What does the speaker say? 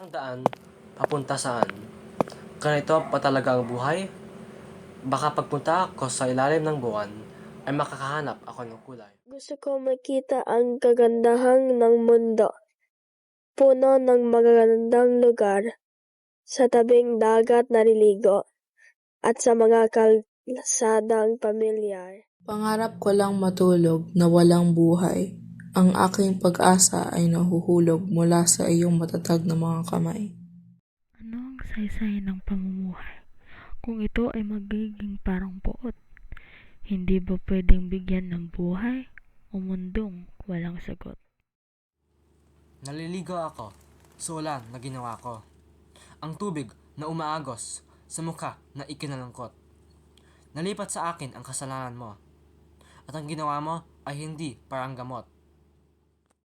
isang daan, papunta saan? Ganito pa talaga ang buhay? Baka pagpunta ako sa ilalim ng buwan, ay makakahanap ako ng kulay. Gusto ko makita ang kagandahan ng mundo. Puno ng magagandang lugar, sa tabing dagat naliligo, at sa mga kalsadang pamilyar. Pangarap ko lang matulog na walang buhay. Ang aking pag-asa ay nahuhulog mula sa iyong matatag na mga kamay. Ano ang saysay ng pamumuhay kung ito ay magiging parang puot? Hindi ba pwedeng bigyan ng buhay o mundong walang sagot? Naliligo ako sa ulan na ginawa ko. Ang tubig na umaagos sa mukha na ikinalangkot. Nalipat sa akin ang kasalanan mo. At ang ginawa mo ay hindi parang gamot.